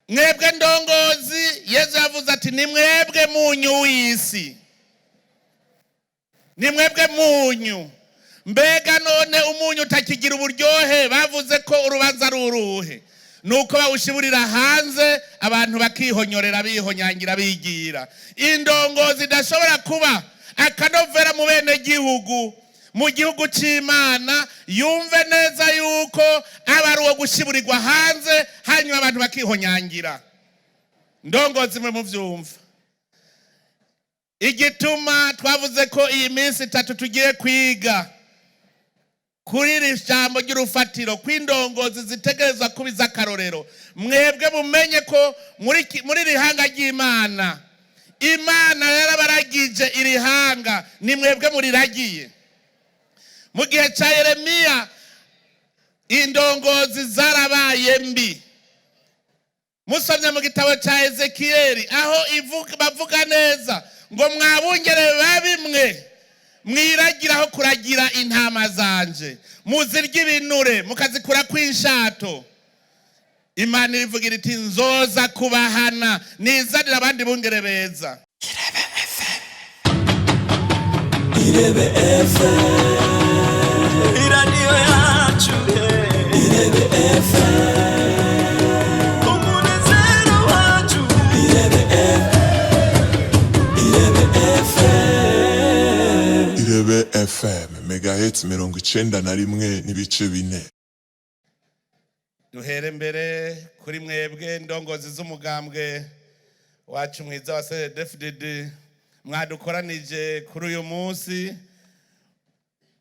mwebwe ndongozi, Yesu yavuze ati ni mwebwe munyu w'isi, ni mwebwe munyu. Mbega none umunyu utakigira uburyohe, bavuze ko urubanza ruruhe? Nuko bawushiburira hanze, abantu bakihonyorera, bihonyangira, bigira. Indongozi idashobora kuba akanovera mu bene gihugu, mu gihugu c'Imana, yumve neza yuko aba ari uwo gushiburirwa hanze, hanyuma abantu bakihonyangira. Ndongozi mwe muvyumva. Igituma twavuze ko iyi minsi 3 tugiye kwiga kuri iri jambo ry'urufatiro, kw'indongozi zitegerezwa kubiza akarorero. Mwebwe mumenye ko muri rihanga ry'Imana, Imana yarabaragije irihanga, ni mwebwe muriragiye. Mu gihe ca Yeremiya indongozi zarabaye mbi. Musomye mu gitabo ca Ezekiyeli aho bavuga neza ngo mwabungere babimwe mwiragiraho kuragira intama zanje, muzirya ibinure mukazikura kw'inshato. Imana irivugira iti nzoza kubahana, nizanira abandi bungere beza. Irebe FM, iradiyo yacu. Irebe FM, umunezero wacu. Irebe FM, Irebe FM, megahertz 91.4. Duhere mbere kuri mwebwe ndongozi z'umugambwe wacu mwiza wa CNDD-FDD, mwadukoranije kuri uyu munsi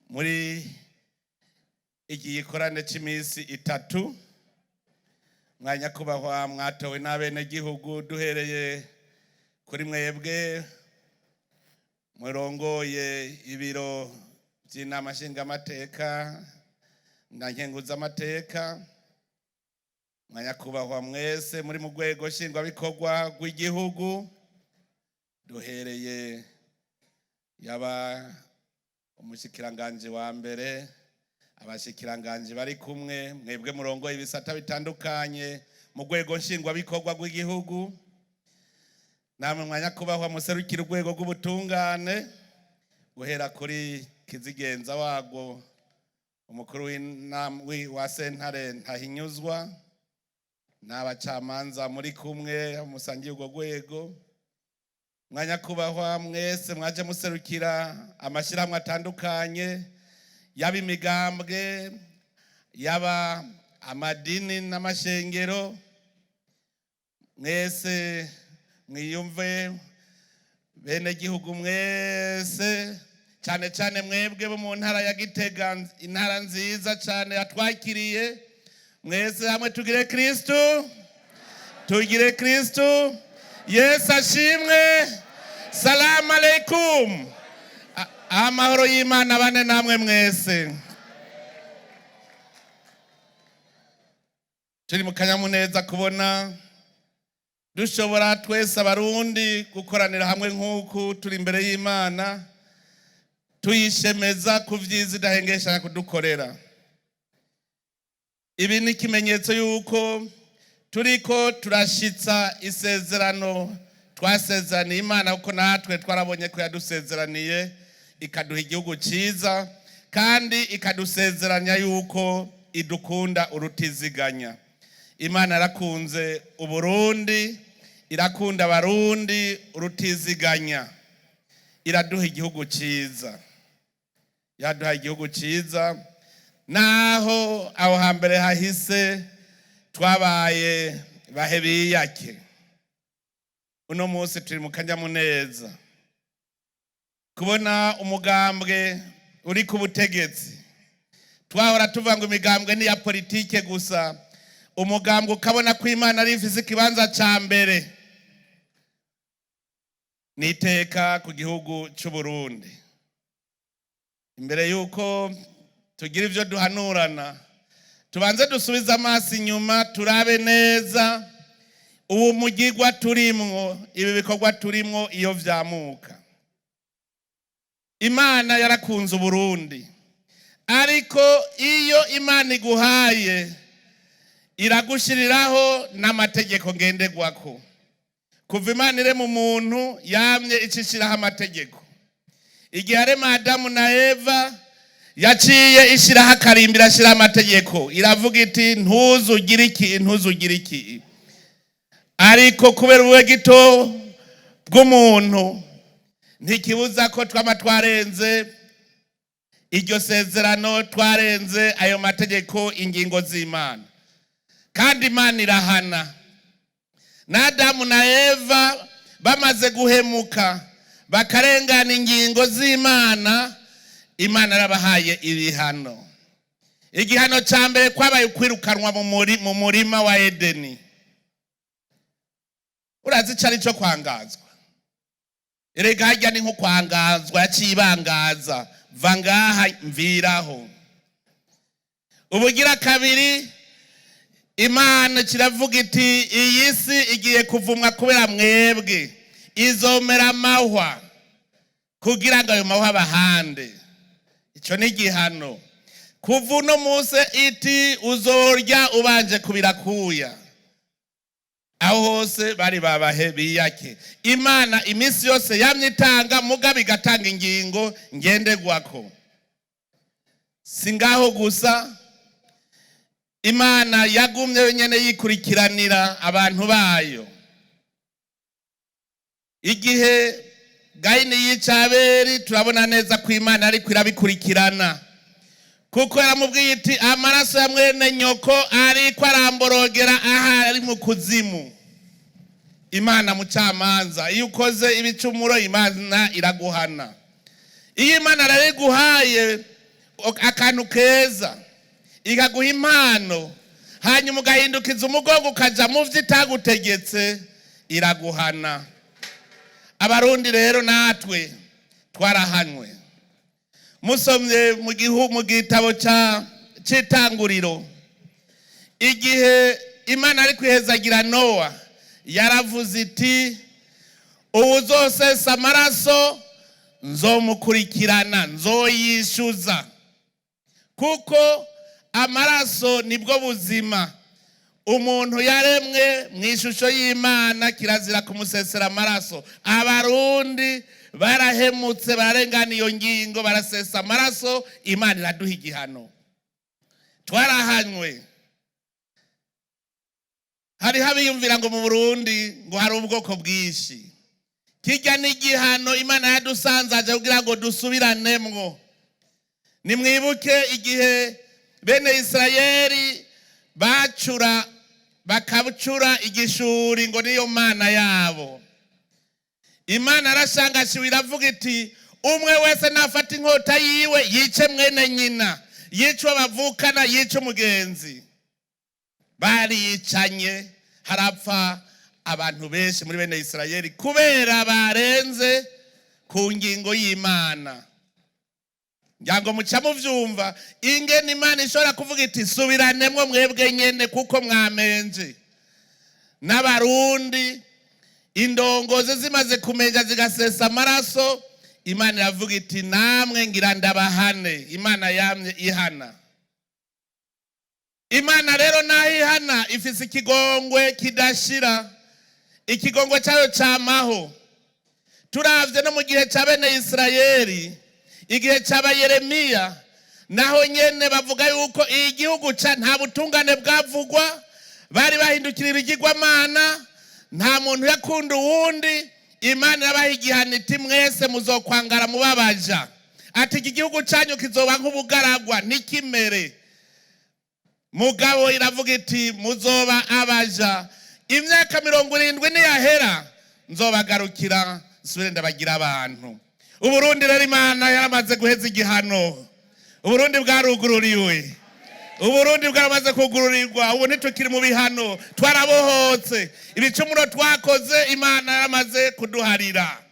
muri iki gikorane cy'iminsi 3. Mwanyakubahwa mwatowe n'abene gihugu, duhereye kuri mwebwe murongoye ibiro by'inama nshingamateka na nkenguzamateka, mwanyakubahwa mwese muri mu rwego nshingwabikorwa rw'igihugu, duhereye yaba umushikiranganje wa mbere, abashikiranganje bari kumwe, mwebwe murongoye ibisata bitandukanye mu rwego nshingwabikorwa rw'igihugu, namwe mwanyakubahwa muserukira urwego rw'ubutungane, guhera kuri kizigenza wago umukuru wa sentare Ntahinyuzwa, n'abacamanza muri kumwe musangiye urwo rwego, mwanyakubahwa mwese mwaje muserukira amashyirahamwe atandukanye, yaba imigambwe, yaba amadini n'amashengero, mwese mwiyumve bene gihugu mwese, cyane cyane mwebwe bo mu ntara ya Gitega, intara nziza cyane yatwakiriye. Mwese hamwe tugire Kristo, tugire Kristo. Yesu ashimwe. Salamu alaikum. Amahoro y'Imana bane namwe mwese. Turi mu kanyamuneza kubona dushobora twese abarundi gukoranira hamwe nk'uku turi imbere y'Imana, tuyishemeza ku vyiza idahengesha kudukorera. Ibi ni ikimenyetso yuko turiko turashitsa isezerano twasezeraniye Imana, kuko natwe twarabonye ko yadusezeraniye ikaduha igihugu cyiza, kandi ikadusezeranya yuko idukunda urutiziganya. Imana yarakunze Uburundi, irakunda abarundi urutiziganya, iraduha igihugu cyiza, yaduha igihugu cyiza. Naho aho hambere hahise twabaye bahebiyake, uno munsi turi mu kanyamuneza kubona umugambwe uri ku butegetsi. Twahora tuvuga ngo imigambwe ni ya politike gusa, umugambwe ukabona ko Imana ari ifise ikibanza ca mbere. Niteka ku gihugu cy'u Burundi. Imbere yuko tugira ivyo duhanurana, tubanze dusubiza amaso inyuma, turabe neza ubu mugirwa turimwo, ibi bikorwa turimwo iyo vyamuka. Imana yarakunze Uburundi, ariko iyo Imana iguhaye iragushiriraho n'amategeko ngenderwako. Kuva Imana ire mu muntu yamye icishiraho amategeko. Igihe arema Adamu na Eva yaciye ishiraho akarimbira ashiraho amategeko. Iravuga iti ntuzugire iki, ntuzugire iki. Ariko kubera ubuwe gito bw'umuntu ntikibuza ko twama twarenze iryo sezerano, twarenze ayo mategeko, ingingo z'Imana. Kandi Imana irahana. Na Adamu na Eva bamaze guhemuka bakarengana ingingo z'Imana, Imana arabahaye ibihano. Igihano ca mbere kwabaye ukwirukanwa mu murima wa Edeni. Urazi cari cyo kwangazwa. Erega harya ni nko kwangazwa, yacibangaza, vangaha mviraho. Ubugira kabiri Imana kiravuga iti iyi si igiye kuvumwa kubera mwebwe, izomera amahwa kugira ngo ayo mahwa bahande. Ico ni igihano. Kuva uno munsi iti uzorya ubanje kubirakuya. Aho hose bari babahe biyake. Imana iminsi yose yamye itanga, mugabe igatanga ingingo ngenderwako. Singaho gusa, Imana yagumye nyene yikurikiranira abantu bayo. Igihe Gayini yica Abeli, turabona neza ko Imana ariko irabikurikirana. Kuko yaramubwiye iti amaraso ya mwene nyoko ariko aramborogera aha ari mu kuzimu. Imana mucamanza, iyo ukoze ibicumuro Imana iraguhana. Iyo Imana arayiguhaye akantu keza, ikaguha impano, hanyuma ugahindukiza umugongo ukaja mu vyo itagutegetse, iraguhana. Abarundi rero natwe twarahanywe. Musomye mu gitabo c'Itanguriro, igihe Imana ari kwihezagira Nowa, yaravuze iti uwuzosesa amaraso nzomukurikirana, nzoyishuza. Kuko amaraso nibwo buzima. Umuntu yaremwe mu ishusho y'Imana, kirazira kumusesera amaraso. Abarundi barahemutse, barengana iyo ngingo, barasesa amaraso, Imana iraduha igihano. Twarahanywe. Hari habiyumvira ngo mu Burundi ngo hari ubwoko bwinshi. Kirya ni igihano Imana yadusanzaje kugira ngo dusubiranemwo. Nimwibuke igihe bene Israeli bakabcura igishuri ngo niyo mana yabo. Imana arashangashiwe iravuga iti umwe wese nafata inkota yiwe yice mwene nyina, yice bavukana, yice umugenzi. Bariyicanye, harapfa abantu benshi muri bene Israeli kubera barenze ku ngingo y'Imana. Ngango muca muvyumva ingene Imana ishobora kuvuga iti subiranemwo mwebwe nyene kuko mwamenje. N'Abarundi indongozi zimaze kumenja zigasesa amaraso, Imana iravuga iti namwe ngira ndabahane. Imana yamye ihana. Imana rero naho ihana ifise ikigongwe kidashira, ikigongwe cyayo camaho. Turavye no mu gihe ca bene Israeli, igihe cyaba Yeremiya, naho nyene bavuga yuko igihugu ca nta butungane bwavugwa, bari bahindukira ibigirwamana, nta muntu yakunda uwundi. Imana yabaha igihano iti mwese muzokwangara mubabaja. Ati iki gihugu cyanyu kizoba nk'ubugaragwa nikimere. Mugabo iravuga iti muzoba abaja. Imyaka 70 niyahera nzobagarukira nsubire ndabagira abantu. Uburundi rero Imana yaramaze guheza igihano. Uburundi bwarugururiwe. Uburundi bwaramaze kugururirwa. Ubu ntitukiri mu bihano, twarabohotse. Ibicumuro twakoze Imana yaramaze kuduharira.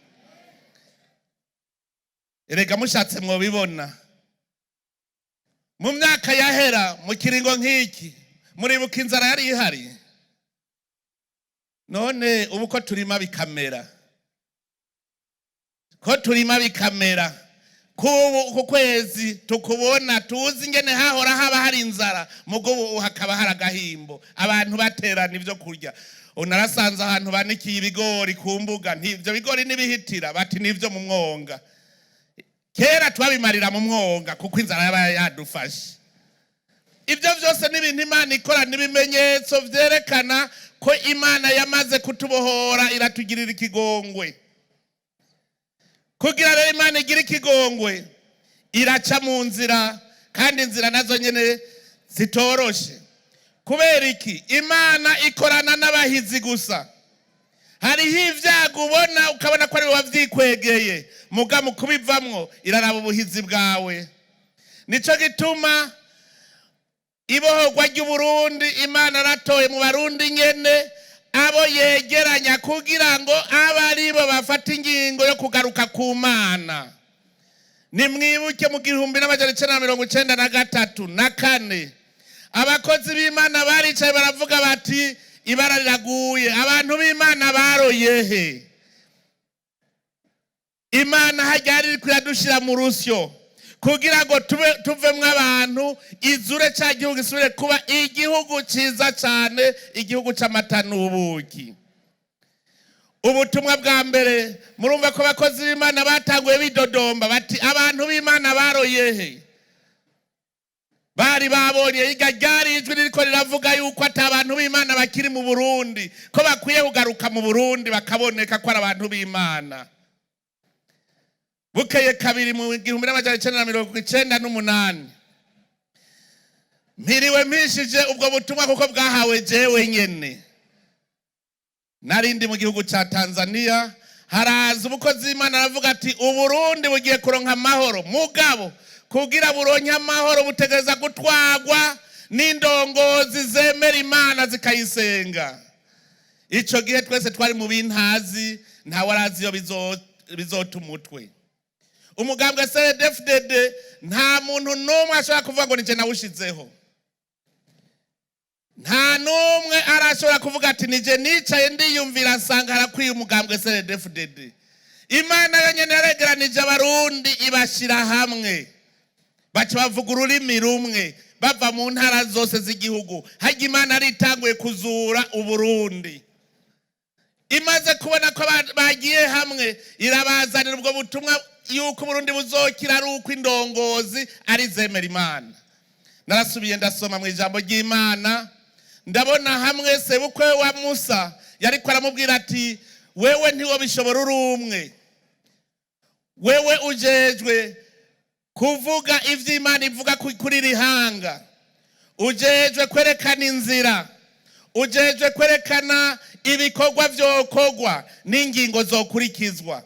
Erega mushatse mwobibona. Mu myaka yahera mu kiringo nk'iki, muribuka inzara yari ihari. None ubu ko turima bikamera. Ko turima bikamera, ku kwezi tukubona tuzi ingene hahora haba hari inzara mugo hakaba hari agahimbo abantu baterana ivyo kurya. Unarasanze ahantu banikiye ibigori ku mbuga, ntivyo bigori nibihitira bati nivyo mu mwonga. Kera twabimarira mu mwonga kuko inzara yaba yadufashe. Ibyo byose n'ibintu Imana ikora n'ibimenyetso vyerekana ko Imana yamaze kutubohora iratugirira ikigongwe. Kugira rero Imana igira ikigongwe iraca mu nzira, kandi inzira nazo nyene zitoroshe. Kubera iki? Imana ikorana n'abahizi gusa. Hariho ivyago ubona ukabona ko ari wavyikwegeye, muga mu kubivamwo iraraba ubuhizi bwawe. Nico gituma ibohorwa ry'Uburundi Imana ratoye mu Barundi nyene abo yegeranya kugira ngo abaribo bafata ingingo yo kugaruka ku Mana. Nimwibuke mu 1994 abakozi b'Imana baricaye baravuga bati ibara riraguye, abantu b'Imana baroyehe. Imana hajyari kuradushira mu rusyo kugira ngo tuvemwe abantu izure cya gihugu isubire kuba igihugu ciza cyane, igihugu c'amata n'ubuki. Ubutumwa bwa mbere murumva ko abakozi b'Imana batanguye bidodomba bati abantu b'Imana baroyehe. Bari babonye igajari ijwi ririko riravuga yuko ati abantu b'Imana bakiri mu Burundi, ko bakwiye kugaruka mu Burundi bakaboneka ko ari abantu b'Imana. Bukeye kabiri mu 1998 mpiriwe mpishije ubwo butumwa kuko bwahawe jewe nyene. Narindi mu gihugu ca Tanzania, haraza umukozi w'Imana aravuga ati Uburundi bugiye kuronka amahoro, mugabo kugira buronke amahoro butegereza gutwagwa n'indongozi zemera Imana zikayisenga. Ico gihe twese twari mu bintazi, nta warazi yo bizotumutwe. Umugambwe CNDD-FDD nta muntu numwe ashobora kuvuga ngo nije nawushizeho. Nta numwe arashobora kuvuga ati nije nicaye ndiyumvira nsanga harakwiye umugambwe CNDD-FDD. Imana yonyene yaregeranije Abarundi ibashira hamwe, baca bavuga ururimi rumwe, bava mu ntara zose z'igihugu. Hajya Imana aritanguye kuzura Uburundi. Imaze kubona ko bagiye hamwe irabazanira ubwo butumwa yuko Uburundi buzokira ari uko indongozi ari zemera Imana. Narasubiye ndasoma mu ijambo ry'Imana, ndabona hamwe sebukwe wa Musa yariko aramubwira ati wewe ntiwo bishobora urumwe, wewe ujejwe kuvuga ivy'Imana ivuga kuri rihanga, ujejwe kwerekana inzira, ujejwe kwerekana ibikorwa vyokorwa n'ingingo zokurikizwa.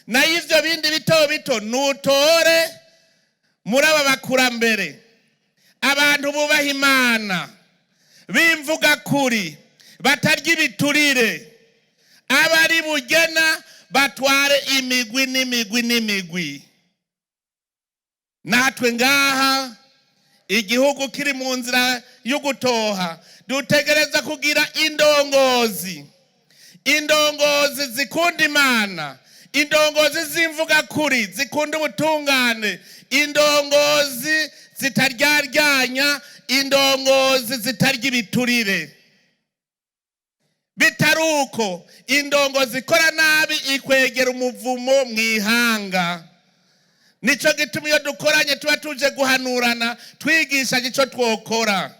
Na ivyo bindi bito bito nutore muri aba bakurambere, abantu bubaha Imana, bimvuga kuri, batarya ibiturire, abari bugena batware imigwi n'imigwi. Natwe ngaha igihugu kiri mu nzira yo gutoha, dutegereza kugira indongozi zikunda Imana, indongozi zimvuga kuri, zikunda ubutungane, indongozi zitaryaryanya, indongozi zitarya ibiturire. Bitaruko indongozi ikora nabi ikwegera umuvumo mwihanga. Nico gituma iyo dukoranye tuba tuje guhanurana, twigisha ico twokora.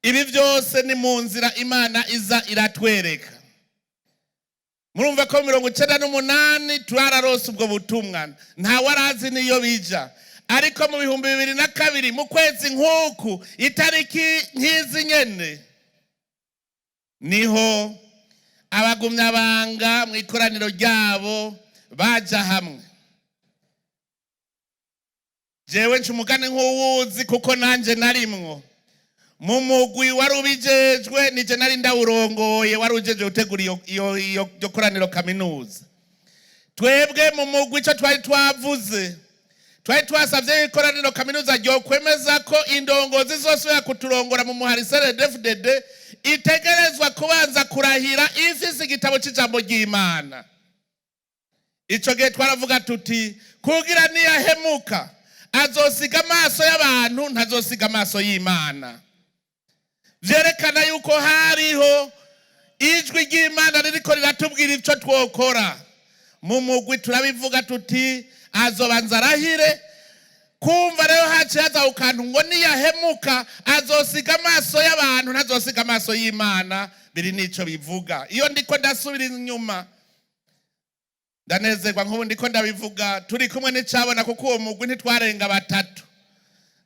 Ibi byose ni mu nzira Imana iza iratwereka. Murumva ko 1998 twararose ubwo butumwa, nta warazi niyo bija. Ariko mu 2002 mu kwezi nk'uku itariki nk'izi nyene niho abagumyabanga mu ikoraniro ryabo baja hamwe. Jewe ncumugane nk'uwuzi kuko nanje narimwo mu mugwi warubijejwe, nije nari ndawurongoye warujeje gutegura iyo koraniro kaminuza. Twebwe mu mugwi ico twari twavuze, twari twasavye ikoraniro kaminuza ryo kwemeza ko indongozi zose ya kuturongora mu muhari CNDD-FDD itegerezwa kubanza kurahira ifise igitabo c'ijambo ry'Imana. Ico gihe twaravuga tuti kugira niyahemuka azosiga amaso y'abantu ntazosiga amaso y'Imana. Vyerekana yuko hariho ijwi ry'Imana ririko riratubwira ico twokora. Mu mugwi turabivuga tuti azobanza arahire, kumva rero haciye haza ukantu ngo niyahemuka azosiga amaso y'abantu ntazosiga amaso y'Imana, biri nico bivuga. Iyo ndiko ndasubira inyuma ndanezerwa nk'ubu ndiko ndabivuga turi kumwe n'icabona kuko uwo mugwi ntitwarenga batatu.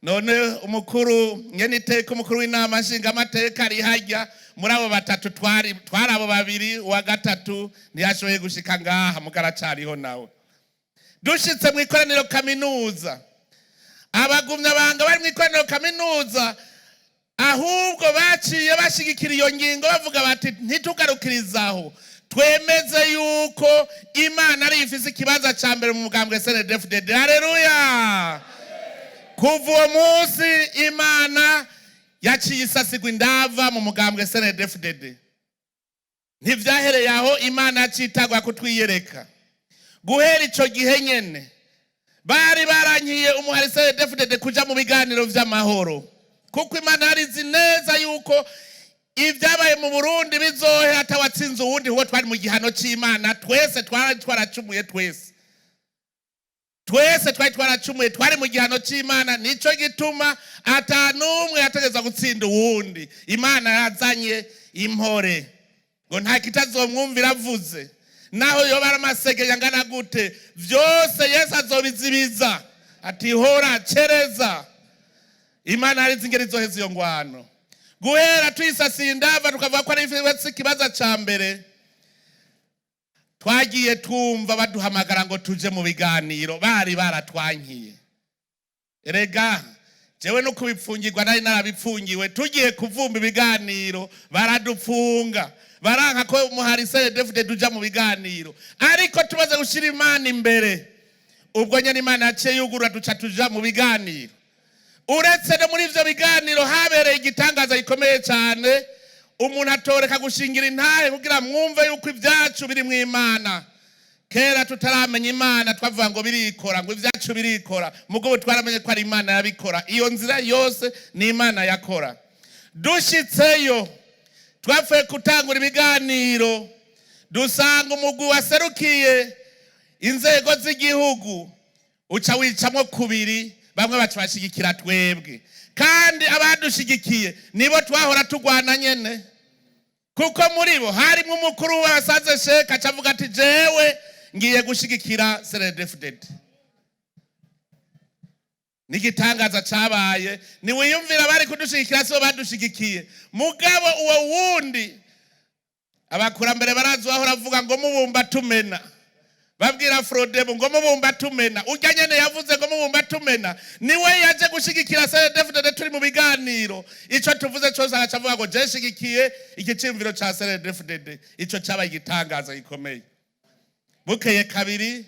None umukuru nyeniteka umukuru w'inama nshingamateka ari harya, muri abo batatu twari abo babiri, uwa gatatu ntiyashoboye gushika ngaha mugaracariho nawe. Dushitse mu ikoraniro kaminuza, abagumya banga bari mu ikoraniro kaminuza ahubwo baciye bashigikira iyo ngingo bavuga bati ntitugarukirizaho, twemeze yuko Imana ari ifise ikibanza ca mbere mu mugambwe CNDD-FDD. Haleluya! Kuva uwo munsi Imana yaciye isasigwa indava mu mugambwe CNDD-FDD. Ntivyahereye aho, Imana yacitagwa kutwiyereka. Guhera ico gihe nyene bari barankiye umuhari CNDD-FDD kuja mu biganiro vy'amahoro, kuko Imana yarizi neza yuko ibyabaye mu Burundi bizohe atawatsinze uwundi, huwo twari mu gihano c'Imana. Twese twaracumuye, twese twaracumuye, twari mu gihano c'Imana. Nico gituma atanumwe yategeza gutsinda uwundi. Imana yazanye impore ngo nta kitazomwumvira avuze, naho yoba ari amasege yangana gute, vyose Yesu azobizibiza. Ati hora cereza. Imana yarizi ingeri zoheza iyo ngwano. Guhera tuyisasiye indava tukavuga ko ari ikibazo ca mbere, twagiye twumva baduhamagara ngo tuje mu biganiro, bari baratwankiye. Erega jewe no kubipfungirwa nari narabipfungiwe, tugiye kuvumba ibiganiro baradupfunga, baranka ko umuhari CNDD-FDD tuja mu biganiro. Ariko tumaze gushira Imana imbere, ubwo nyene Imana yaciye yugurura duca tuja mu biganiro. Uretse no muri ivyo biganiro habereye igitangaza gikomeye cyane. Umuntu atoreka gushingira intahe kugira mwumve yuko ibyacu biri mu Imana. Kera tutaramenya Imana twavuga ngo birikora, ngo ibyacu birikora, mugabo twaramenye ko ari Imana yabikora. Iyo nzira yose ni Imana yakora. Dushitseyo twafuye gutangura ibiganiro, dusanga umugwi waserukiye inzego z'igihugu uca wicamwo kubiri, bamwe bashigikira twebwe, kandi abadushigikiye nibo twahora tugwana nyene, kuko muri bo harimo umukuru w'abasaze Sheka acavuga ati jewe ngiye gushigikira CNDD-FDD. Nigitangaza cabaye, ni wiyumvira bari kudushigikira so badushigikiye, mugabo uwo wundi abakurambere barazwahora avuga ngo mubumba tumena, babwira Frodebo ngo mubumba tumena. Urya nyene yavuze ngo mubumba tumena niwe yaje gushigikira CNDD-FDD turi mu biganiro. Ico tuvuze cyose agacavuga ngo je shigikiye igicimviro ca CNDD-FDD. Ico caba igitangaza gikomeye. Bukeye kabiri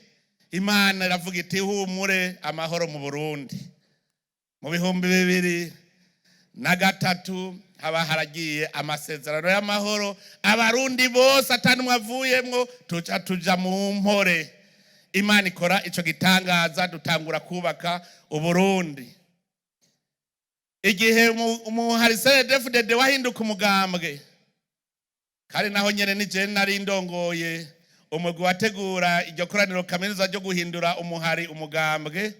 Imana iravuga iti humure amahoro mu Burundi. Mu 2023 haba haragiye amasezerano y'amahoro, abarundi bose atanumwe avuyemwo tuja mu mpore. Imana ikora ico gitangaza, dutangura kubaka Uburundi. Igihe umuhari CNDD-FDD wahinduka umugambwe, kandi naho nyene ni je nari ndongoye umugwi wategura iryo koraniro kaminuza ryo guhindura umuhari umugambwe,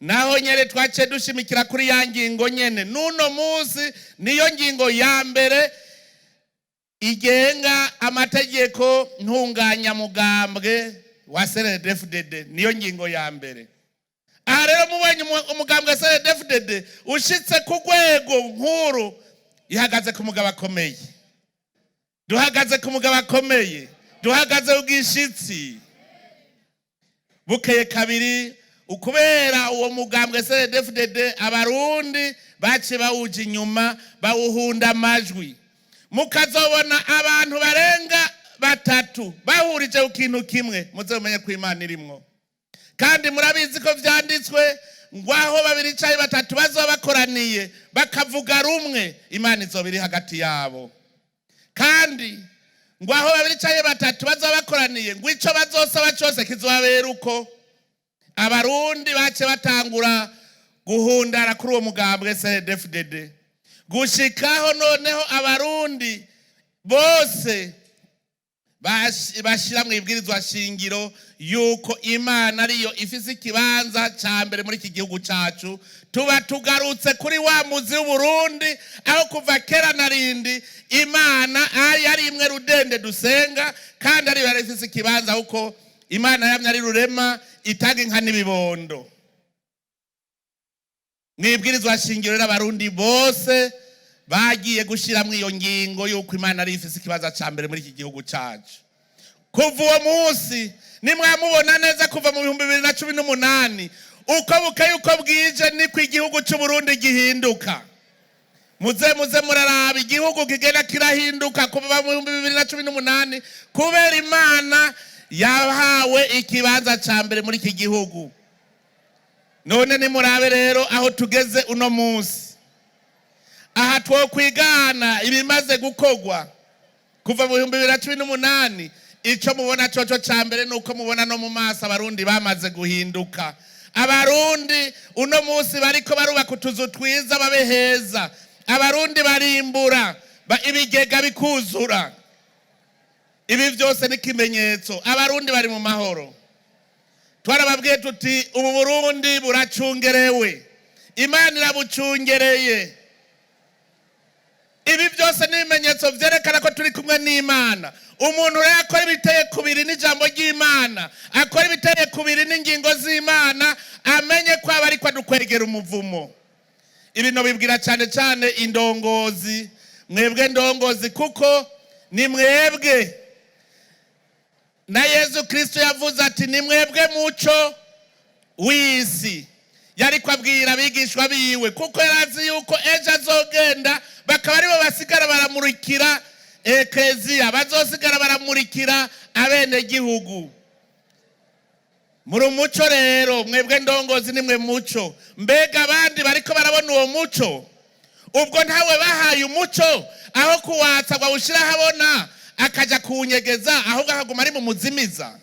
naho nyene twace dushimikira kuri ya ngingo nyene. Nuno munsi niyo ngingo ya mbere igenga amategeko ntunganya mugambwe wa CNDD-FDD, niyo ngingo ya mbere. Aha rero mubonye umugambwe CNDD-FDD ushitse ku rwego nkuru, ihagaze ku mugabo akomeye. Duhagaze ku mugabo akomeye, duhagaze ubwishitsi. Bukeye kabiri ukubera uwo mugambwe CNDD-FDD abarundi bace bawuja inyuma bawuhunda amajwi, mukazobona abantu barenga batatu bahurije ku kintu kimwe, muzomenye ko Imana irimwo. Kandi murabizi ko vyanditswe ngo aho babiri caye batatu bazoba bakoraniye bakavuga rumwe, Imana izobiri hagati yabo. Kandi ngo aho babiri caye batatu bazoba bakoraniye barateraniye ngo ico bazosaba cyose kizobabera uko. Abarundi bace batangura guhundara kuri uwo mugambwe CNDD-FDD, gushikaho noneho abarundi bose bashira mu ibwirizwa shingiro yuko Imana ariyo ifise ikibanza ca mbere muri iki gihugu cacu. Tuba tugarutse kuri wa muzi w'Uburundi, aho kuva kera narindi Imana ari imwe rudende dusenga, kandi ariyo yari ifise ikibanza uko Imana yamye ari rurema itanga inka n'ibibondo. Mwibwirizwa shingiro rero abarundi bose bagiye gushira mu iyo ngingo yuko Imana ari ifise ikibanza ca mbere muri iki gihugu cacu. Kuva uwo munsi nimwamubona neza kuva mu 2018 uko bukaye uko bwije niko igihugu cy'u Burundi gihinduka. Muze muraraba igihugu kigenda kirahinduka kuva mu 2018 kubera Imana yahawe ikibanza ca mbere muri iki gihugu. None nimurabe rero aho tugeze uno munsi. Aha twokwigana ibimaze gukogwa kuva mu 2018. Ico mubona coco ca mbere nuko mubona no mu maso abarundi bamaze guhinduka. Abarundi uno munsi bariko barubaka utuzu twiza babe heza. Abarundi barimbura ibigega bikuzura. Ibi byose ni kimenyetso abarundi bari mu mahoro. Twarababwiye tuti ubu Burundi buracungerewe, Imana irabucungereye. Ibi byose ni ibimenyetso vyerekana ko turi kumwe n'Imana. Umuntu rero akora ibiteye kubiri n'ijambo ry'Imana, akora ibiteye kubiri n'ingingo z'Imana, amenye ko aba ariko adukwegera umuvumo. Ibintu bibwira cyane cyane indongozi, mwebwe ndongozi, kuko ni mwebwe na Yesu Kristo yavuze ati ni mwebwe muco w'isi. Yari kwabwira abigishwa biwe kuko yarazi yuko ejo azogenda bakaba aribo basigara baramurikira ekeziya, bazosigara baramurikira abene gihugu. Muri umuco rero mwebwe ndongozi nimwe muco. Mbega abandi bariko barabona uwo muco? Ubwo ntawe bahaye umuco aho kuwatsa bawushira habona akaja kunyegeza, ahubwo akaguma ari mu muzimiza.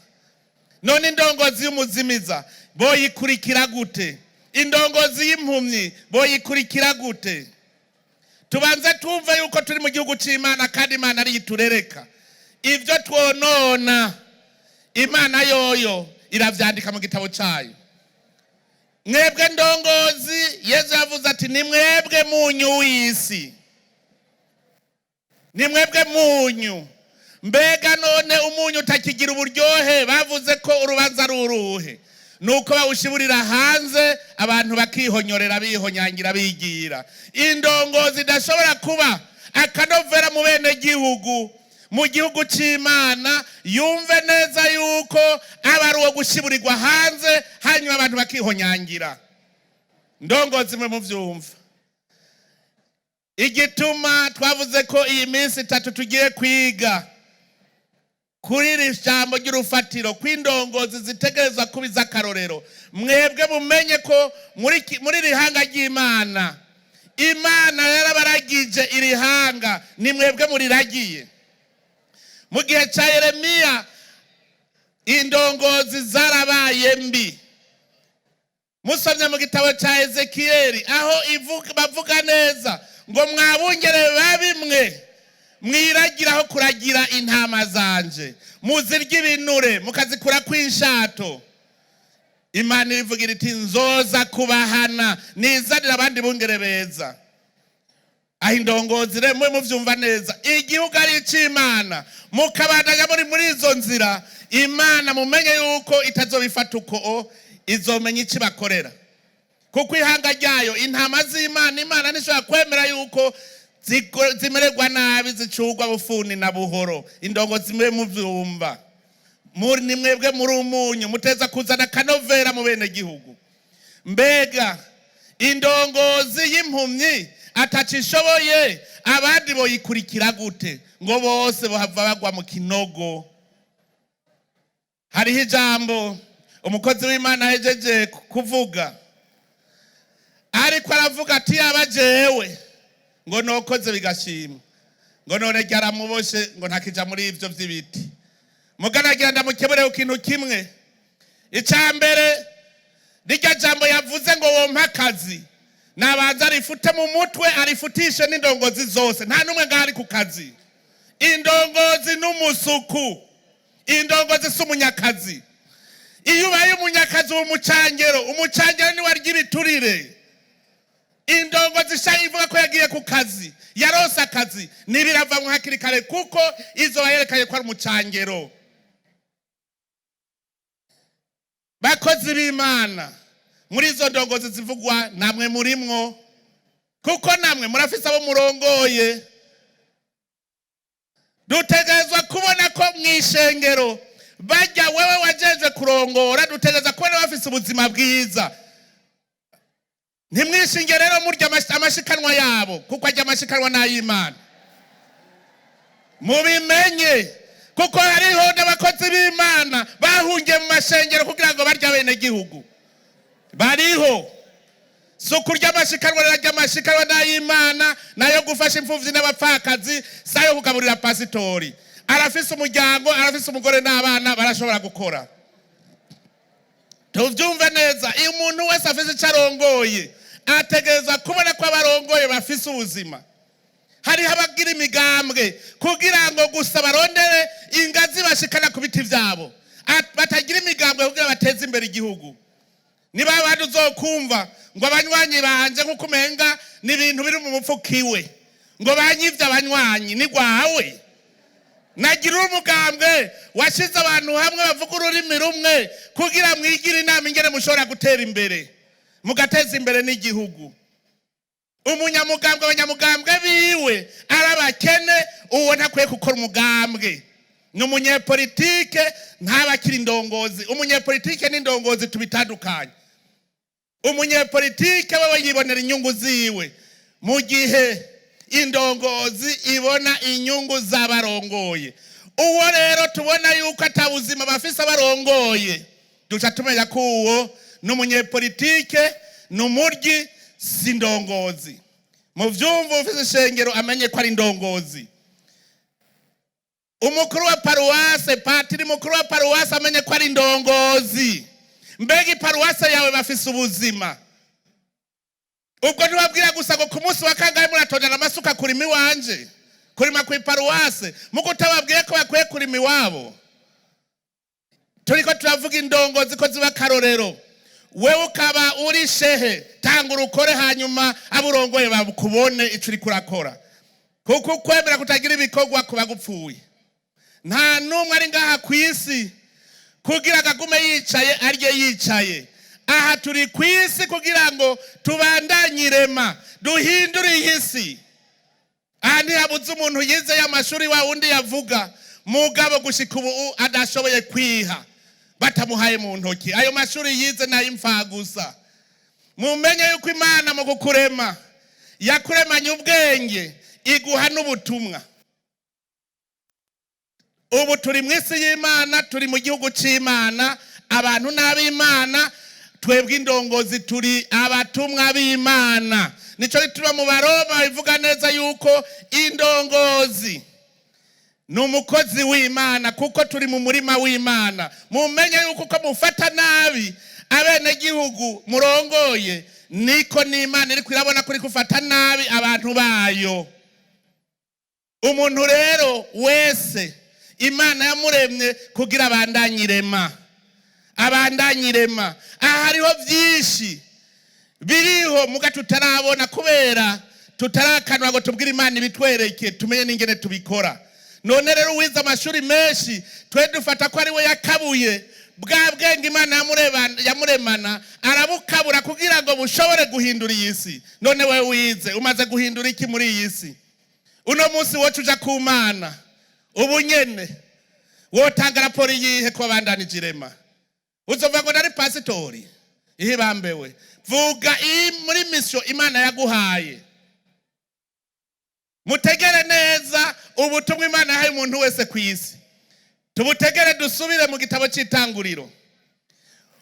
None indongozi y'umuzimiza boyikurikira gute? Indongozi y'impumyi boyikurikira gute? Tubanze tumve yuko turi mu gihugu c'Imana kandi Imana ari iturereka. Ivyo twonona Imana yoyo iravyandika mu gitabo cayo. Mwebwe ndongozi, Yesu yavuze ati ni mwebwe munyu w'isi. Ni mwebwe munyu. Mbega none umunyu utakigira uburyohe bavuze ko urubanza ruruhe? Nuko bawushiburira hanze abantu bakihonyorera bihonyangira bigira. Indongozi idashobora kuba akanovera mu bene gihugu, mu gihugu c'Imana, yumve neza yuko aba ari uwo gushiburirwa hanze hanyuma abantu bakihonyangira. Ndongozi mwe muvyumva. Igituma twavuze ko iyi minsi 3 tugiye kwiga kuri iri jambo ry'urufatiro kw'indongozi zitegerezwa kubiza akarorero. Mwebwe mumenye ko muri rihanga ry'Imana, Imana yarabaragije irihanga, ni mwebwe muriragiye. Mu gihe ca Yeremiya indongozi zarabaye mbi. Musomye mu gitabo ca Ezekiyeli aho bavuga neza ngo mwabungere babimwe mwiragiraho kuragira intama zanje, muzirya ibinure mukazikura kw'inshato. Imana irivugira iti nzoza kubahana nizanira abandi bungere beza. Aho indongozi rero mwe muvyumva neza, igihugu ari c'Imana, mukabandanya muri izo nzira, Imana mumenye yuko itazobifata uko, izomenya iki bakorera. Kuko ihanga ryayo intama z'Imana, Imana nishobora kwemera yuko zimererwa nabi, zicurwa bufuni na buhoro. Indongozi mwe muvyumva, ni mwebwe muri umunyu, muteza kuzana kanovera mu bene gihugu. Mbega indongozi y'impumyi atacishoboye, abandi boyikurikira gute? Ngo bose bohava bagwa mu kinogo. Hariho ijambo umukozi w'Imana hejeje kuvuga, ariko aravuga ati yabajewe ngo nokoze bigashima, ngo none ryaramuboshe ngo ntakija muri ivyo vy'ibiti. muganagira ndamukebure ikintu kimwe. Icambere rijya jambo yavuze ngo wompa akazi nabanza arifute mu mutwe arifutishe n'indongozi zose. Nta numwe ngari ku kazi. Indongozi n'umusuku. Indongozi s'umunyakazi. Iyo ubaye umunyakazi w'umucangero, umucangero ni warya ibiturire. Indongozi sha ivuga ko yagiye ku kazi, yarose akazi, nibirava mu hakiri kare kuko izo bayerekanye ko ari umucangero. Bakozi b'Imana, muri izo ndongozi zivugwa namwe murimwo, kuko namwe murafise abo murongoye. Dutegerezwa kubona ko mwishengero bajya wewe wajejwe kurongora, dutegerezwa kubona bafise ubuzima bwiza. Ntimwishinge rero murya amashikanwa yabo, kuko ajya amashikanwa n'ay'Imana. Mubimenye, kuko hariho n'abakozi b'Imana bahungiye mu mashengero kugira ngo barya bene gihugu. Bariho. So kurya amashikanwa rajya amashikanwa n'ay'Imana nayo gufasha imfuvyi n'abapfakazi, sayo kugaburira pasitori. Arafise umuryango, arafise umugore n'abana barashobora gukora. Tuvyumve neza, iyo umuntu wese afise icarongoye ategerezwa kubona ko abarongoye bafise ubuzima. Hari abagira imigambwe kugira ngo gusa barondere ingazi bashikana ku biti vyabo, batagira imigambwe kugira bateze imbere igihugu. Niba abantu uzokumva ngo abanywanyi banje nkuko umenga ni ibintu biri mu mupfukiwe, ngo banyivye abanywanyi ni gwawe. Nagira umugambwe washize abantu hamwe bavuga ururimi rumwe kugira mwigira inama ingene mushobora gutera imbere, mugateza imbere n'igihugu. Umunyamugambwe abanyamugambwe biwe arabakene, uwo ntakwiye gukora umugambwe. Ni umunyepolitike ntabakiri indongozi. Umunyepolitike n'indongozi tubitandukanye. Umunyepolitike wewe yibonera inyungu ziwe, mu gihe indongozi ibona inyungu z'abarongoye. Uwo rero tubona yuko atabuzima bafise abarongoye, duca tumenya ko uwo n'umunyepolitike n'umuryi si ndongozi. Mu vyumva ufise ishengero amenye ko ari ndongozi. Umukuru wa paruwase, patiri mukuru wa paruwase amenye ko ari ndongozi. Mbega paruwase yawe bafise ubuzima. Ubwo ntibabwira gusa ngo ku munsi wa kangahe muratondana amasuka kurima iwanje, kurima ku paruwase, muko utababwiye ko bakwiye kurima iwabo. Turiko turavuga indongozi ko ziba karorero. Wewe ukaba uri shehe, tanga urukore hanyuma aburongoye babukubone ico uri kurakora. Kuko kwemera kutagira ibikorwa kuba gupfuye. Nta numwe ari ngaha kwisi kugira agagume yicaye arye yicaye. Aha turi kwisi kugira ngo tubandanyirema, duhindure isi. Aha ntihabuze umuntu yize y'amashuri wa undi yavuga, mugabo gushika ubu adashoboye kwiha batamuhaye mu ntoki. Ayo mashuri yize nayo imfagusa. Mumenye yuko Imana mu kukurema yakuremanye ubwenge, iguha n'ubutumwa. Ubu turi mwisi y'Imana, turi mu gihugu c'Imana, abantu n'ab'Imana, twebwe indongozi turi abatumwa b'Imana. Nico gituma mu Baroma bivuga neza yuko indongozi n'umukozi w'Imana, kuko turi mu murima w'Imana. Mumenye yuko ko mufata nabi abene gihugu murongoye, niko n'Imana iri kwirabona kuri kufata nabi abantu bayo. Umuntu rero wese Imana yamuremye kugira abandanyirema. Abandanyirema. Aha hariho vyinshi biriho muga tutarabona kubera tutarakanwa ngo tubwire Imana ibitwereke tumenye n'ingene tubikora. None rero wiza amashuri menshi twe dufata ko ari we yakabuye bwa bwenge Imana yamuremana, arabukabura kugira ngo bushobore guhindura iyi si. None we wize umaze guhindura iki muri iyi si? Uno munsi wocu uja ku Mana ubu nyene wotanga raporo yihe ko bandanije irema? Uzova ngo nari pasitori ihibambewe. Vuga muri mission Imana yaguhaye. Mutegere neza ubutumwa Imana yahaye umuntu wese kwisi. Tubutegere dusubire mu gitabo cy'Itanguriro.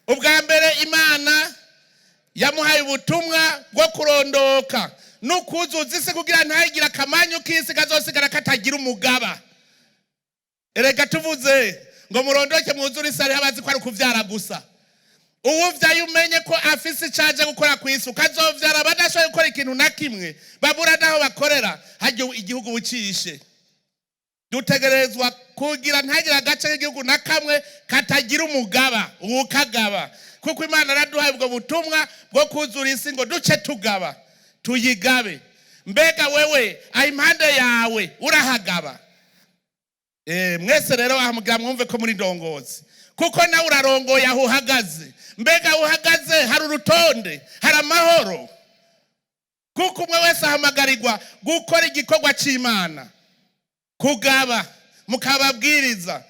Ubwa mbere Imana yamuhaye ubutumwa bwo kurondoka n'ukuzuza isi kugira ntayigira akamanyu k'isi kazosigara katagira umugaba. Erega tuvuze ngo murondoke mwuzure isi hariho abazi ko ari ukuvyara gusa. Uwuvyaye umenye ko afise icaje gukora kw'isi, ukazovyara badashoboye gukora ikintu na kimwe, babura naho bakorera, haryo igihugu bucishe. Dutegerezwa kugira ntagira agace k'igihugu na kamwe katagira umugaba, uwukagaba. Kuko Imana araduhaye ubwo butumwa bwo kuzura isi ngo duce tugaba, tuyigabe. Mbega wewe impande yawe urahagaba? Mwese rero ahamugira mwumve ko muri ndongozi, kuko nawe urarongoye aho uhagaze. Mbega uhagaze hari urutonde, hari amahoro, kuko umwe wese ahamagarirwa gukora igikorwa c'Imana, kugaba, mukababwiriza.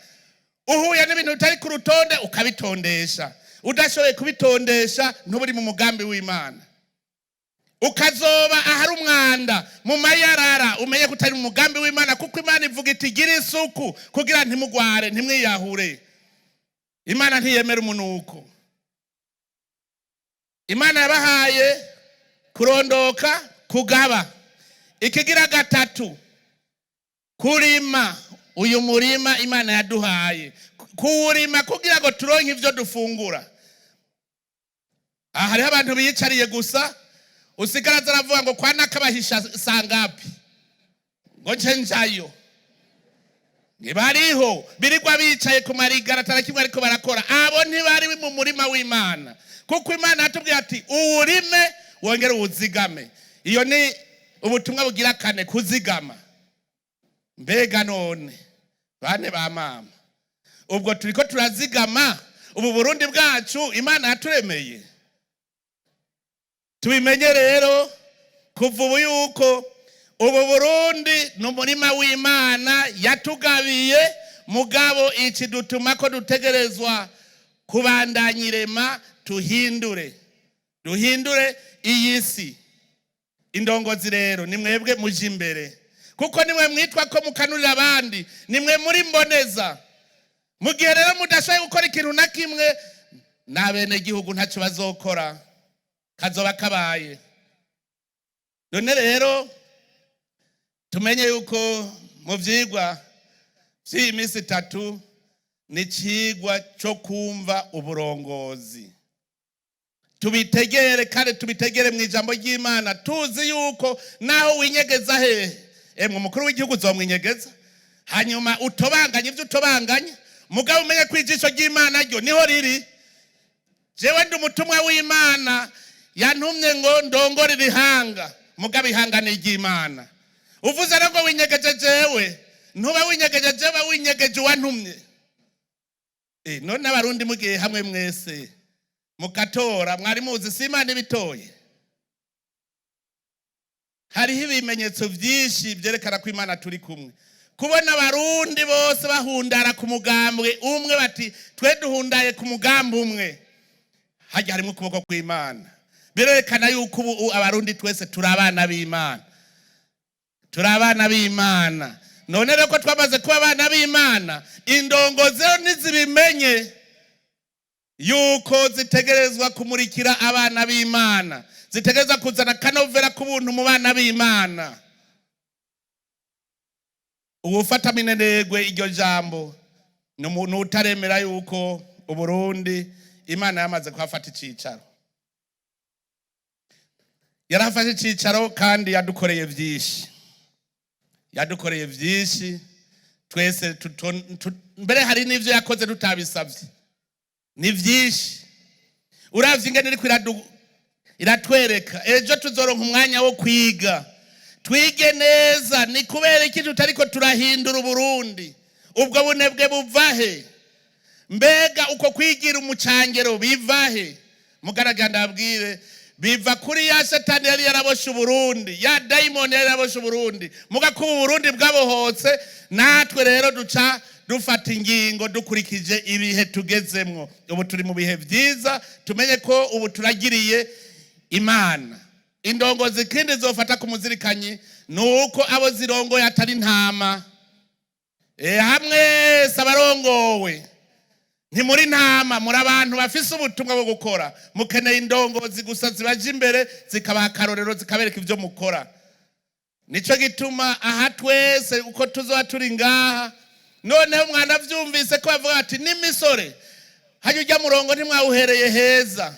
Uhuye n'ibintu bitari ku rutonde ukabitondesha, udashoboye kubitondesha ntuburi mu mugambi w'Imana. Ukazoba ahari umwanda mu mayarara, umenye kutari mu mugambi w'Imana, kuko Imana ivuga iti gira isuku kugira ntimugware, ntimwiyahure. Imana ntiyemera umunuko. Imana yabahaye kurondoka, kugaba. Ikigira gatatu, kurima. Uyu murima Imana yaduhaye, kuwurima kugira ngo turonke ivyo dufungura. Hariho abantu biyicariye gusa, usigara zaravuga ngo kwa nakabahisha sangapi ngo nce njayo. Ntibariho birirwa bicaye ku marigara atarakimwe ariko barakora. Abo ntibari mu murima w'Imana, kuko Imana yatubwiye ati uwurime wongere uwuzigame. Iyo ni ubutumwa bugira kane, kuzigama. Mbega none bane ba mama, ubwo turiko turazigama ubu Burundi bwacu Imana yaturemeye? Tubimenye rero kuva ubu yuko ubu Burundi n'umurima w'Imana yatugabiye. Mugabo iki dutuma ko dutegerezwa kubandanyirema, duhindure iyi si. Indongozi rero ni mwebwe muje imbere, kuko nimwe mwitwa ko mukanurira abandi, nimwe muri mboneza. Mu gihe rero mudashoboye gukora ikintu na kimwe, n'abene gihugu ntacyo bazokora, kazoba kabaye. None rero tumenye yuko mu vyigwa vy'iminsi 3 ni cigwa cyo kumva uburongozi. Tubitegere kandi tubitegere mu ijambo ry'Imana, tuzi yuko naho winyegeza emwe mukuru w'igihugu uzomwinyegeza, hanyuma utobanganye ivyo utobanganya, mugabo umenye ko ijisho ry'Imana ryo niho riri. Jewe ndi umutumwa w'Imana, yantumye ngo ndongore irihanga, mugabo ihanga ni ry'Imana. Uvuze rero ngo winyegeje jewe, ntuba winyegeje jewe, winyegeje uwantumye. None abarundi mugiye hamwe mwese mukatora, mwari muzi si Imana ibitoye? Hariho ibimenyetso vyinshi vyerekana ko Imana turi kumwe. Kubona abarundi bose bahundara ku mugambwe umwe, bati twe duhundaye ku mugambi umwe, hajya harimo ukuboko kw'Imana. Birerekana yuko ubu abarundi twese turi abana b'Imana, turi abana b'Imana. None rero ko twamaze kuba abana b'Imana, indongozi nizibimenye yuko zitegerezwa kumurikira abana b'Imana, zitegerezwa kuzana kanovera k'ubuntu mu bana b'Imana. Uwufata minenegwe iryo jambo n'umuntu utaremera yuko Uburundi Imana yamaze kuhafata icicaro. Yarafashe icicaro kandi yadukoreye vyinshi, twese mbere hari n'ivyo yakoze tutabisavye, ni vyinshi. Uravye ingene iriko iratwereka, ejo tuzoronka umwanya wo kwiga, twige neza. Ni kubera iki tutariko turahindura Uburundi? Ubwo bunebwe buvahe? Mbega uko kwigira umucangero bivahe? Mugaraganda abwire, biva kuri ya Satani yari yaraboshe Uburundi, ya daimoni yari yaraboshe Uburundi, mugakuba Uburundi bwabohotse. Natwe rero duca dufata ingingo dukurikije ibihe tugezemwo. Ubu turi mu bihe vyiza, tumenye ko ubu turagiriye Imana. Indongozi kindi zofata ku muzirikanyi nuko abo zirongoye atari ntama. Hamwe sabarongowe ntimuri ntama, muri abantu bafise ubutumwa bwo gukora. Mukeneye indongozi gusa zibaje imbere, zikabaha akarorero, zikabereka ivyo mukora. Nico gituma aha twese uko tuzoba turi ngaha, noneho mwana vyumvise numvise ko bavuga ati n'imisore hajya ujya murongo ntimwawuhereye heza.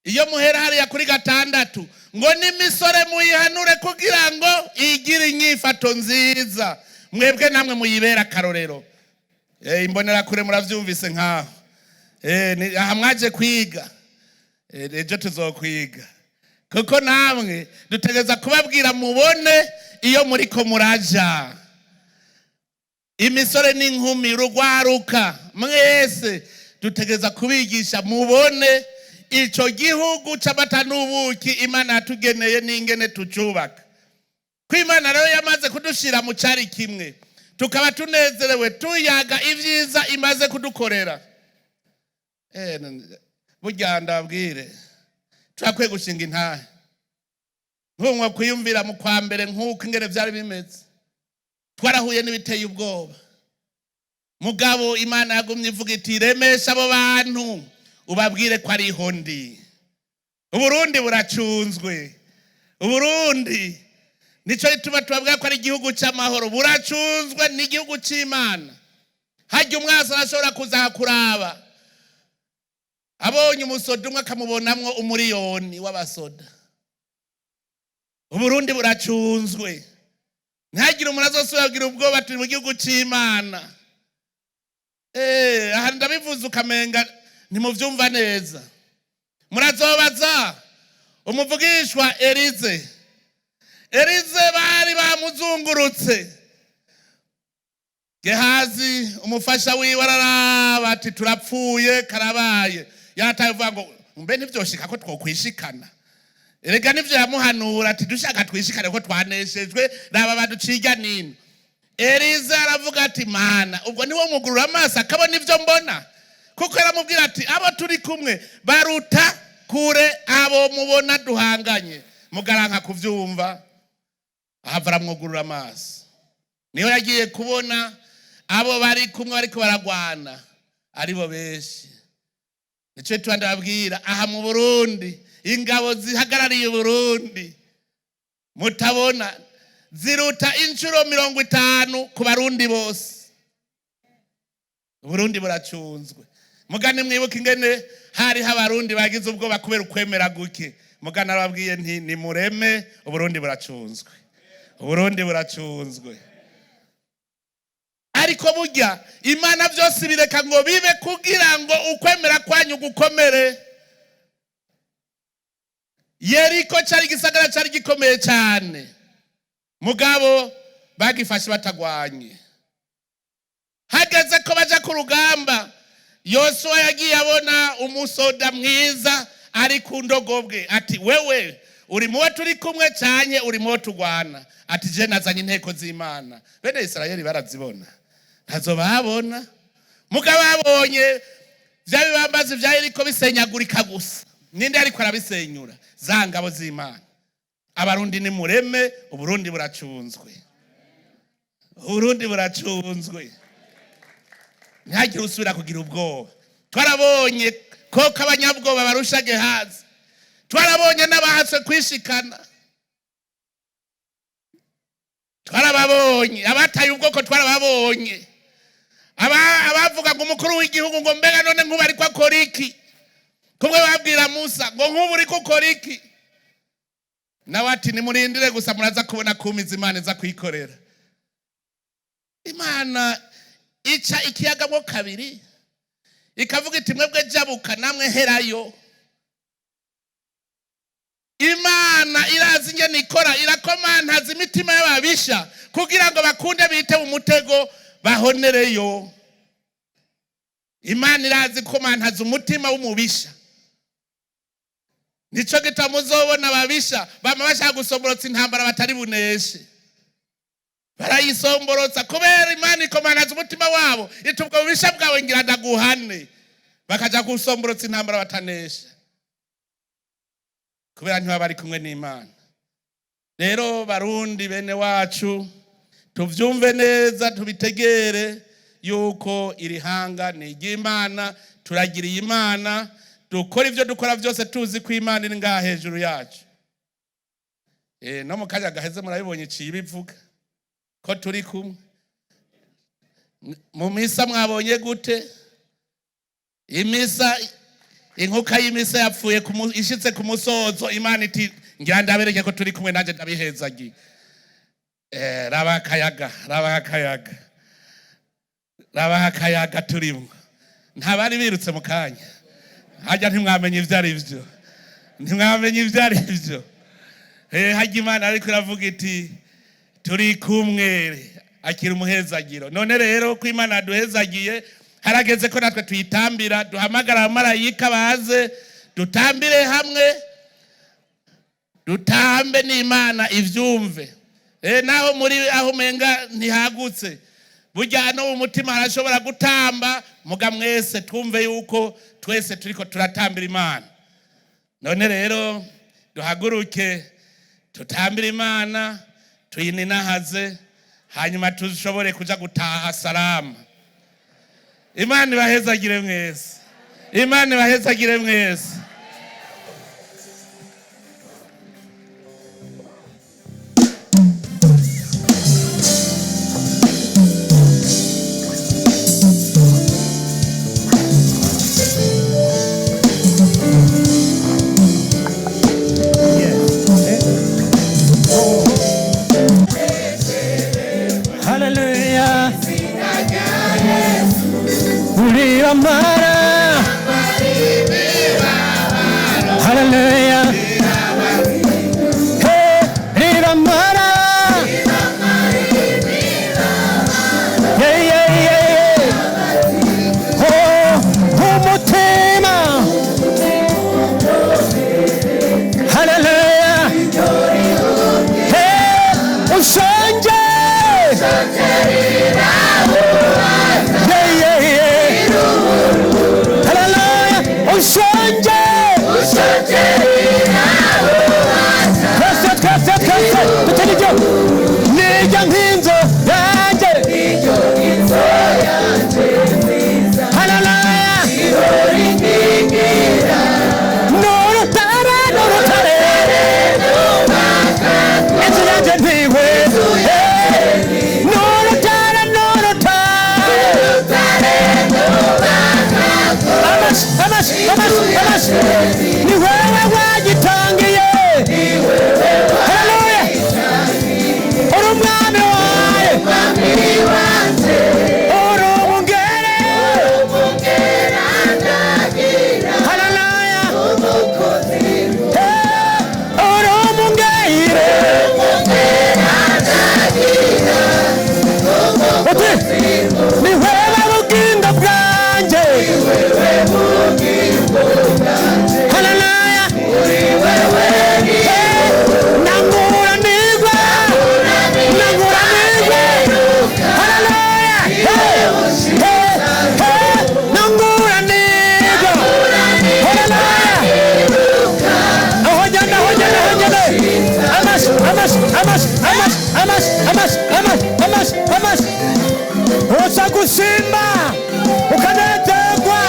Iyo muhera hariya kuri 6 ngo n'imisore muyihanure kugira ngo igire inyifato nziza, mwebwe namwe muyibera akarorero. Imbonera kure muravyumvise nkaho aha mwaje kwiga, ejo tuzokwiga, kuko namwe dutegeza kubabwira mubone iyo muriko muraja. Imisore n'inkumi, rugwaruka, mwese dutegeza kubigisha mubone ico gihugu c'amata n'ubuki Imana yatugeneye n'ingene tucubaka. Ko Imana rero yamaze kudushira mu cari kimwe, tukaba tunezerewe tuyaga ivyiza imaze kudukorera. Burya ndabwire turakwiye gushinga intahe. Nkumwa kwiyumvira mu kwa mbere nk'uko ingene vyari bimeze, twarahuye n'ibiteye ubwoba. Mugabo Imana yagumye ivuga iti remesha abo bantu ubabwire ko ari hondi. Uburundi buracunzwe. Uburundi nico gituma tubabwira ko ari igihugu c'amahoro. Buracunzwe n'igihugu c'Imana. Hajya umwasa arashobora kuza kuraba, abonye umusoda umwe akamubonamwo umuriyoni w'abasoda. Uburundi buracunzwe. Ntihagire umuntu azosubira kugira ubwoba turi mu gihugu c'Imana. Aha ndabivuze ukamenga ntimuvyumva neza. Murazobaza umuvugishwa Elize bari bamuzungurutse. Gehazi umufasha wiwe araraba ati turapfuye karabaye. Yatavuga ngo mbe ntivyoshika ko twokwishikana. Erega nivyo yamuhanura ati dushaka twishikane ko twaneshejwe raba baduciga nini. Elize aravuga ati Mana ubwo niwo mugurura amaso akabona ivyo mbona, kuko yaramubwira ati abo turi kumwe baruta kure abo mubona duhanganye. Mugaranka kuvyumva ahavara mwugurura amaso. Niho yagiye kubona abo bari kumwe bariko baragwana aribo benshi. Nico twandababwira aha mu Burundi ingabo zihagarariye Burundi mutabona ziruta incuro 50 ku barundi bose. Burundi buracunzwe. Mugane mwibuka ingene hari habarundi bagize ubwoba kubera ukwemera guke. Mugane arababwiye nti ni mureme, Uburundi buracunzwe. Uburundi buracunzwe. Ariko burya Imana byose bireka ngo bibe kugira ngo ukwemera kwanyu gukomere. Yeriko cari gisagara cari gikomeye cyane, mugabo bagifashe batagwanye. Hageze ko baja ku rugamba, Yosuwa yagiye abona umusoda mwiza ari ku ndogobwe ati wewe uri muwe turi kumwe cyanye uri muwe tugwana. Ati je nazanye inteko z'Imana. Bene Israeli barazibona ntazo babona. Mugabo abonye vya bibambazi vya Yeriko bisenyagurika gusa. Ninde ariko arabisenyura? Za ngabo z'Imana. Abarundi ni mureme, Uburundi buracunzwe. Uburundi buracunzwe. Ntihagire usubira kugira ubwoba. Twarabonye ko abanyabwoba barusha Gehazi. Twarabonye n'abahatse kwishikana. Twarababonye abataye ubwoko, twarababonye abavuga ngo umukuru w'igihugu ngo mbega none nkuba ariko akora iki. Kumwe babwira Musa ngo nkubu uri gukora iki. Nawe ati nimurindire gusa muraza kubona kumiza Imana iza kwikorera. Imana ica ikiyaga mo kabiri ikavuga iti mwebwe jabuka namwe herayo. Imana irazi ingene ikora, irakomantaza imitima y'ababisha kugira ngo bakunde bite mu mutego bahonereyo. Imana irazi komantaza umutima w'umubisha. Nico gitamuzobona ababisha bama bashaka gusomborotsa intambara batari buneshe. Barayisomborotsa kubera Imana ikomantaza umutima wabo. Itubwo ubisha bwawe ngira ndaguhane. Bakaja gusomborotsa intambara batanesha. Kubera ntiba bari kumwe n'Imana. Rero barundi bene wacu tuvyumve neza, tubitegere yuko iri hanga ni iry'Imana, turagiriye Imana, dukora ivyo dukora byose tuzi ko Imana iri ngaha hejuru yacu. No mu kanya gaheze murabibonye ciye bivuga ko turi kumwe. mu misa mwabonye gute? Imisa, inkuka y'imisa yapfuye ishitse ku musozo, Imana iti ngira ndabereke ko turi kumwe nanje ndabihezagi. Raba akayaga turimo. Ntabari birutse mu kanya. Hajya ntimwamenye ivyari byo. Ntimwamenye ivyari byo. Hajya Imana ariko iravuga iti turi kumwe, akira umuhezagiro. None rero ko Imana yaduhezagiye, harageze ko natwe tuyitambira, duhamagara abamarayika baze dutambire hamwe, dutambe n'Imana ivyumve. Naho muri aho menga ntihagutse, burya no mu mutima harashobora gutamba, muga mwese twumve yuko twese turiko turatambira Imana. None rero duhaguruke tutambira Imana, tuyininahaze, hanyuma tushobore kuja gutaha salama. Imana ibahezagire mwese. Imana ibahezagire mwese. Hallelujah. Uliamara. Hallelujah. Hey, uliamara. Yeah, yeah, yeah. Oh, umutima. Hallelujah. Hey, ushanje. Ni wewe wajitangiye. Haleluya. Uri umwami wanje. Uri umungere. Haleluya. Uri umungere. Ni wewe bugingo bwanje. Hallelujah. Nangura nigwa. Hallelujah. Nangura nigwa. Hallelujah. Hojana. Amas. Osa kusimba. Ukanetegwa.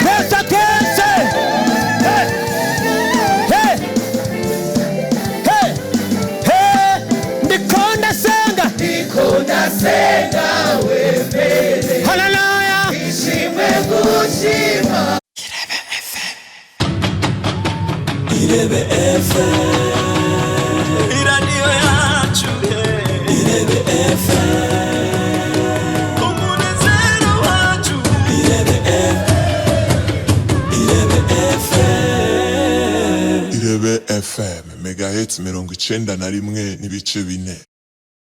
Pesa kese. Ndikonda senga wembele. Hallelujah. Ishimwe gushima. Irebe FM. Iradiyo yacu. Irebe FM. Umunezero wacu. Irebe FM. Irebe FM. Megahertz 91.4.